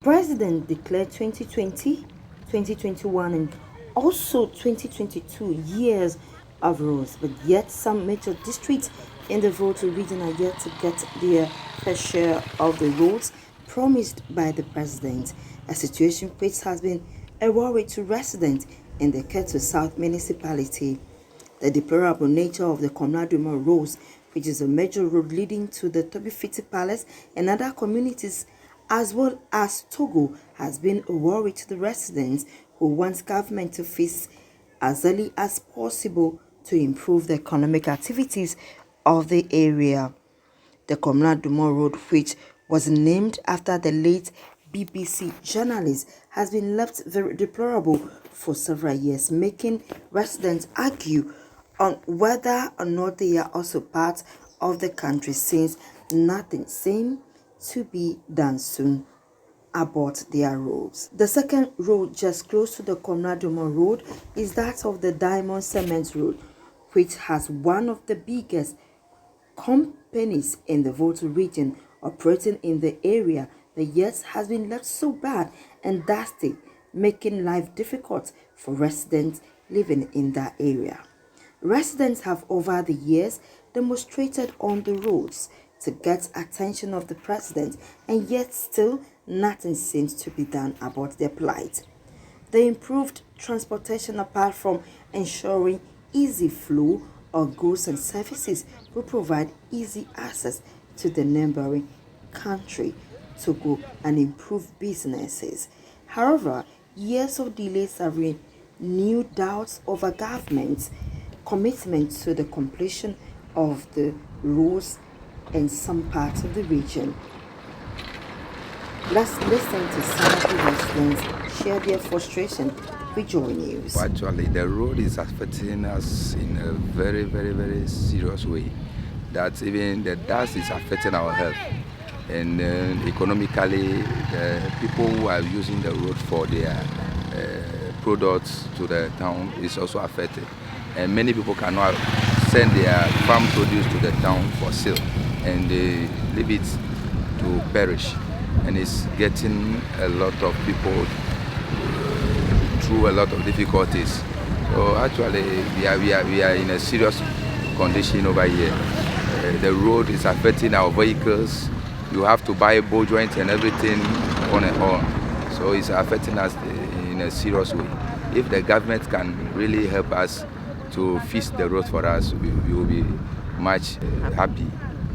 President declared 2020, 2021, and also 2022 years of roads, but yet some major districts in the Volta region are yet to get their fair share of the roads promised by the president. A situation which has been a worry to residents in the Ketu South municipality. The deplorable nature of the Komla Dumor roads, which is a major road leading to the Tobifiti Palace and other communities, as well as Togo, has been a worry to the residents who want government to fix as early as possible to improve the economic activities of the area. The Komla Dumor Road, which was named after the late BBC journalist, has been left very deplorable for several years, making residents argue on whether or not they are also part of the country, since nothing seems to be done soon about their roads. The second road just close to the Komla Dumor Road is that of the Diamond Cement Road, which has one of the biggest companies in the Volta region operating in the area, but yet has been left so bad and dusty, making life difficult for residents living in that area. Residents have over the years demonstrated on the roads to get attention of the president, and yet still nothing seems to be done about their plight. The improved transportation, apart from ensuring easy flow of goods and services, will provide easy access to the neighboring country, Togo, and improve businesses. However, years of delays have renewed doubts over government's commitment to the completion of the roads in some parts of the region. Let's listen to some of the residents share their frustration with Joy News. Actually, the road is affecting us in a very, very, very serious way. That even the dust is affecting our health. And economically, the people who are using the road for their products to the town is also affected. And many people cannot send their farm produce to the town for sale, and they leave it to perish. And it's getting a lot of people through a lot of difficulties. So actually, we are in a serious condition over here. The road is affecting our vehicles. You have to buy bow joints and everything on and on. So it's affecting us in a serious way. If the government can really help us to fix the road for us, we will be much happy.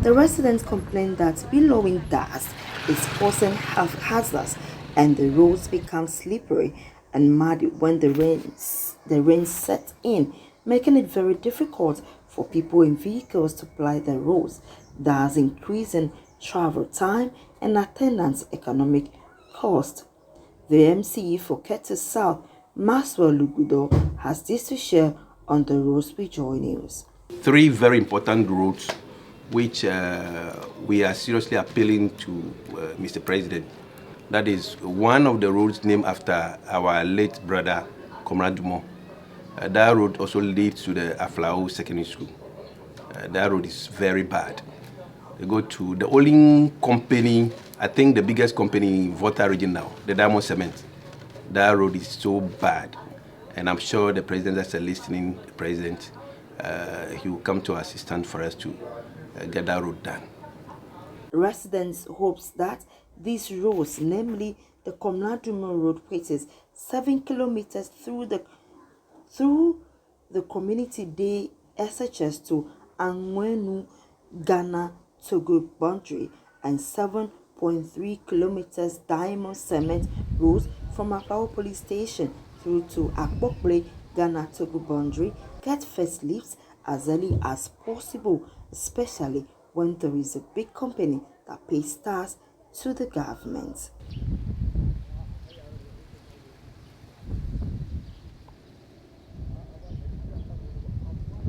The residents complain that billowing dust is causing health hazards, and the roads become slippery and muddy when the rain sets in, making it very difficult for people in vehicles to ply the roads, thus increasing travel time and attendance economic cost. The MCE for Ketu South, Maswell Lugudo, has this to share on the roads with Joy News. Three very important roads which we are seriously appealing to Mr. President. That is one of the roads named after our late brother, Komla Dumor. That road also leads to the Aflao secondary school. That road is very bad. They go to the only company, I think the biggest company in Volta region now, the Diamond Cement. That road is so bad. And I'm sure the president is listening, the president, he will come to assistance for us to get that road done. Residents hopes that these roads, namely the Komla Dumor Road, which is 7 kilometers through the community day SHS to Anwenu, Ghana, Togo boundary, and 7.3 kilometers Diamond Cement roads from Aflao police station through to Akpokble, Ghana, Togo boundary, get first lifts as early as possible, especially when there is a big company that pays stars to the government.